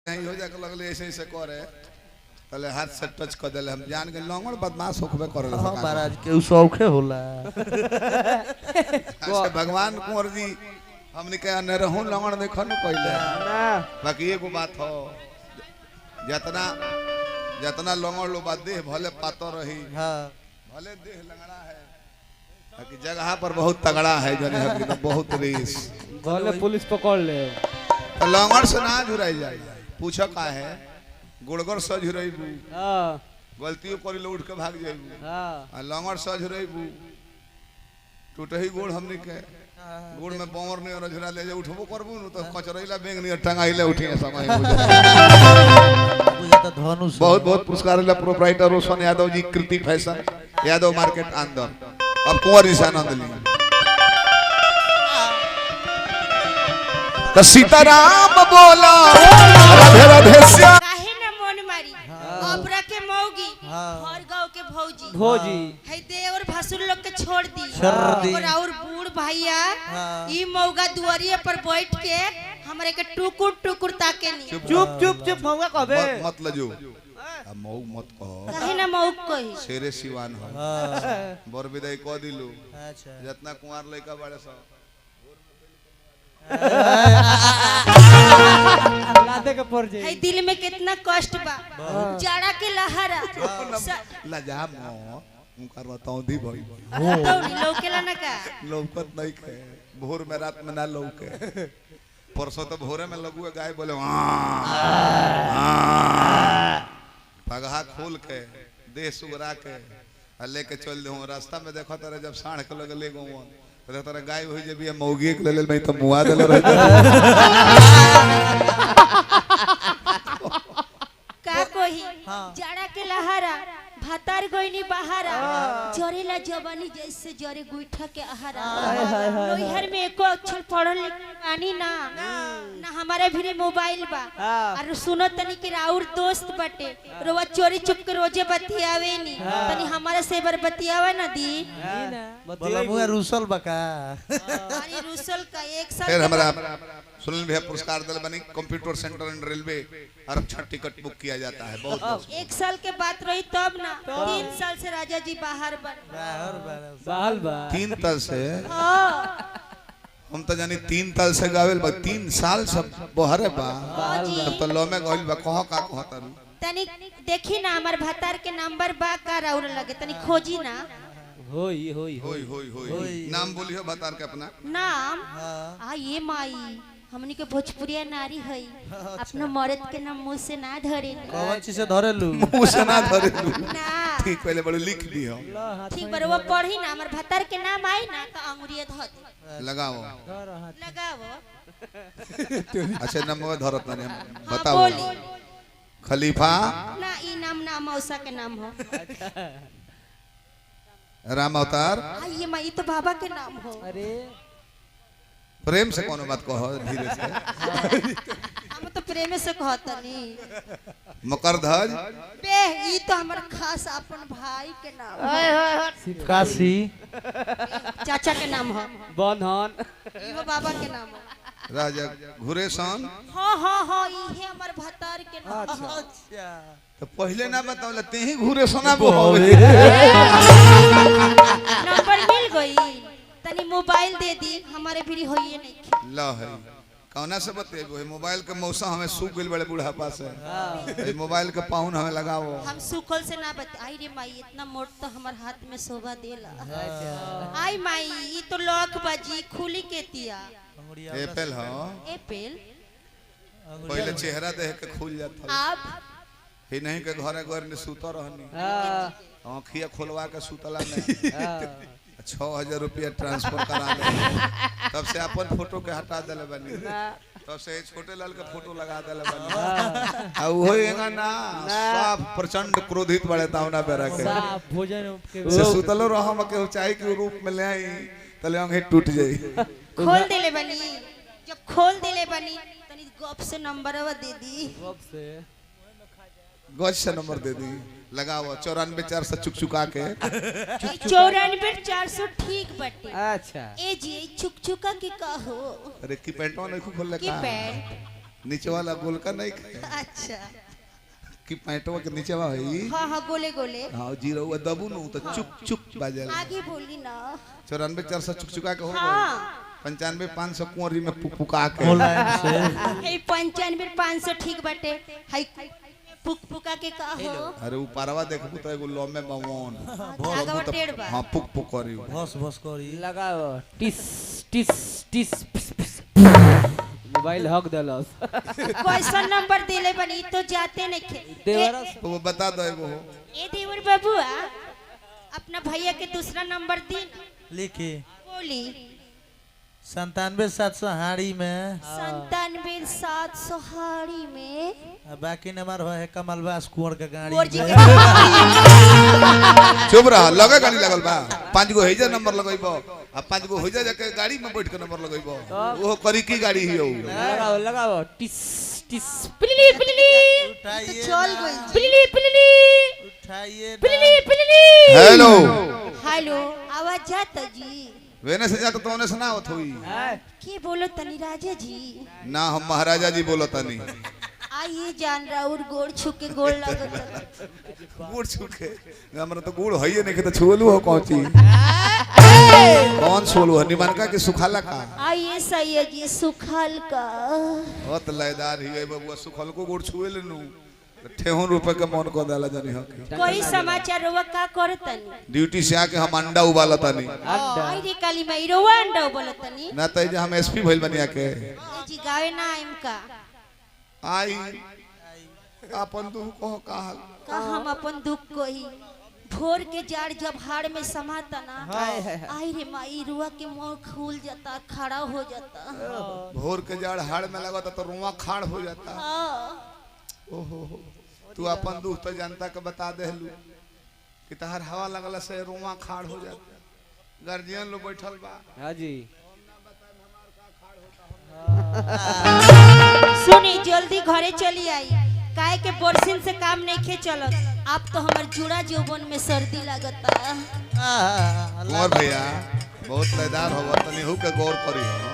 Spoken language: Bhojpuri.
नहीं हो जाके लगले ऐसे ऐसे करे तले हाथ से टच कर देले हम जान के लंगड़ बदमाश होखबे करले हां महाराज के शौखे होला अच्छा भगवान कुंवर जी हमने के न रहूं लंगड़ देखो न पहले ना बाकी एगो बात हो जितना जितना लंगड़ लो बात देह भले पातो रही हां भले देह लंगड़ा है बाकी जगह पर बहुत तगड़ा है जने हकी तो बहुत रीस भले पुलिस पकड़ ले तो लंगड़ से ना जुराई जाए पूछो का है गुड़गड़ सज रहीबू हां गलतियों कर ले उठ के भाग जाइबू हां लंगड़ सज रहीबू टूटही गोड़ हमने के गोड़ में बमर नहीं और झुरा ले जा उठबो करबू न तो कचरैला बेंग नहीं टंगाइले उठिए समय बुझा तो धनुष बहुत बहुत पुरस्कार ले प्रोप्राइटर रोशन यादव जी कृति फैशन यादव मार्केट आंदर अब कुंवर निशानंद ली तो सीताराम बोला राधे राधे श्याम काहे न मन मारी ओबरा के मौगी हर गांव के भौजी भोजी है देवर भसुर लोग के छोड़ दी छोड़ दी। और बूढ़ भैया ई मौगा दुआरिये पर बैठ के हमरे के टुकुर टुकुर ताके नी चुप चुप चुप मौका कहबे मत लजो अब मऊ मत कहो काहे न मौक कही शेरे सिवान हो हां बर विदाई कह दिलू अच्छा जितना कुंवार लड़का बड़े सब लादे के पड़ है जाई दिल में कितना कष्ट बा जाड़ा के लहरा लजा मो उनका रतौंधी भई रतौनी लौकेला न का लौकत नहीं के भोर में रात में ना लौके परसों तो भोरे में लगुए गाय बोले पगहा खोल के देह सुगरा के लेके चल दे रास्ता में देखो तारे जब साढ़ के लगे ले गो तो तारे गाय होई जब ये मौगी के ले मैं तो मुआ देले रह का कोही जाड़ा के लहरा भातार गोइनी बहारा जरेला जवानी जैसे जरे गुइठा के आहारा लोहर में एको अक्षर पढ़ल पानी ना ना हमारे भी मोबाइल बा और सुनो तनी कि राउर दोस्त बटे रोवा चोरी चुप के रोजे बतियावे नी तनी हमारे से बर बतियावे ना दी बोला मुआ रूसल बका अरे रुसल का एक साल फिर के हमारा सुनील भैया पुरस्कार दल बनी कंप्यूटर सेंटर एंड रेलवे आरक्षण टिकट बुक किया जाता है बहुत एक साल के बात रही तब ना 3 साल से राजा जी बाहर बन बाल बा 3 तल से हाँ हम तो जानी 3 तल से गावेल बा 3 साल सब बहरे बा जी तब तो लो में गइल बा कह का कहता तनी देखी ना हमार भतार के नंबर बा का राउर लगे तनी खोजी ना होई होई होई होई होई नाम बोलियो बतार के अपना नाम आ ये माई हमनी के भोजपुरिया नारी है अपना मर्द के नाम मुंह से ना धरे कौन चीज से धरेलू मुंह से ना धरे ना ठीक पहले बड़े लिख दी हो ठीक बार वो पढ़ी ना हमार भतार के नाम आई ना तो अंगुरिया धर दे लगाओ लगावो अच्छा नंबर धरत नहीं हाँ बताओ बोली खलीफा ना ई नाम ना मौसा के नाम हो राम अवतार आ ये माई तो बाबा के नाम हो अरे प्रेम से कोनो बात कहो धीरे से हम तो प्रेम से कहतनी मकरध्वज बे ई तो हमर खास अपन भाई के नाम हो काशी चाचा के नाम हो बंधन इहो बाबा के नाम हो राजा घुरेशन हाँ हाँ हाँ इहे हमर भतार के नाम हो अच्छा तो पहले ना बताओ ते ही घुरे सोना बो नंबर मिल गई तनी मोबाइल दे दी हमारे भी होइए नहीं ला है कौना से बतेबो है मोबाइल के मौसा हमें सूख गइल बड़े बुढ़ापा से ए मोबाइल के पाउन हमें लगाओ हम सुखल से ना बता आई रे माई इतना मोट तो हमार हाथ में शोभा देला आई माई ई तो लॉक बाजी खुली के तिया एप्पल हो एप्पल पहले चेहरा देख के खुल जाता आप ही नहीं के घरे घर में सूता रहनी हां आँखिया खोलवा के सुतला नहीं 6000 रुपया ट्रांसफर करा दे तब से अपन फोटो के हटा देले बनी तब से छोटे लाल के फोटो लगा देले बनी आ वो एगा ना सब प्रचंड क्रोधित बड़े तावना बेरा के साफ भोजन के से सुतलो रहो म के ऊंचाई के रूप में ले आई तले अंगे टूट जाई खोल देले बनी जब खोल देले बनी तनी गप से नंबरवा दे दी कब से गज से नंबर दे दी लगाओ 94 चुकचुका के 94 ठीक बटे अच्छा ए जी चुकचुका के का हो अरे की पैंटवा नहीं खोल ले की का पैंट नीचे वाला गोल का नहीं खाए अच्छा कि पैंटवा के नीचे वा है हाँ हाँ गोले गोले हां जीरो हुआ दबू नु तो चुक चुक बाजे आगे बोली ना 94 400 चुक चुका के हो हाँ 95 500 कुंवरी में पुका के मुलायम से हे 95 500 ठीक बाटे हाय पुक पुका के का हो अरे ऊ पारवा देखबू तो एगो लॉ में बमन आगे टेढ़ बा हां पुक पुक करी भस भस करी लगाओ टिस टिस टिस पिस, पिस। मोबाइल हक देलस क्वेश्चन नंबर दिले बनी तो जाते नहीं खे देवरा तो वो बता दो एगो हो ए देवर बाबूआ अपना भैया के दूसरा नंबर दी लिखी बोली 97 700 हाड़ी में 97 700 हाड़ी में बाकी नंबर है कमलबास कुंवर का गाड़ी कुंवर जी में। के चुप रहा लगे गाड़ी लगल बा 5 गो हेजा नंबर लगइबो आ 5 गो हेजा जाके गाड़ी में बैठ के नंबर लगइबो वो करी की गाड़ी ही हो लगाओ लगाओ टिस टिस पिलिली पिलिली उठाइए चल ना, गई पिलिली पिलिली उठाइए ना। पिलिली पिलिली हेलो हेलो आवाज जाता जी वेने से जाता तो ओने से ना होत होई के बोलो तनी राजा जी ना हम महाराजा जी बोलत नहीं आइए जान रहा और गोड़ छुके गोड़ लगत गुड़ छुके हमरा तो गुड़ हइए नहीं के तो छुलू हो कौची कौन सोलू है निमनका के सुखाला का आइए सैया जी सुखाल का बहुत लयदार ही है बबुआ सुखल को गुड़ छुए लेनु ठेहुन रुपए के मन को दाला जानी हो कोई समाचार रोवा का करतनी ड्यूटी से आके हम अंडा उबालतानी आई रे काली मई रोवा अंडा बोलतनी ना त जे हम एसपी भइल बनिया के ए जी गावे ना आइम का आई अपन दुख को का हाल का हम अपन दुख कोही भोर के जाड़ जब हाड़ में समाता ना आई रे माई रुआ के मुंह खुल जाता खड़ा हो जाता भोर के जाड़ हाड़ में लगता तो रुआ खाड़ हो जाता हाँ ओहो तू अपन दुख तो जनता के बता देलू कि तहर हवा लगला से रुआ खाड़ हो जाता गार्जियन लोग बैठल बा हां जी सुनी जल्दी घरे चली आई काहे के बोरसिन से काम नहीं खे चलत आप तो हमार जुड़ा जौबन में सर्दी लगता कुंवर भैया बहुत लयदार होगा तनी हु के गौर करी हो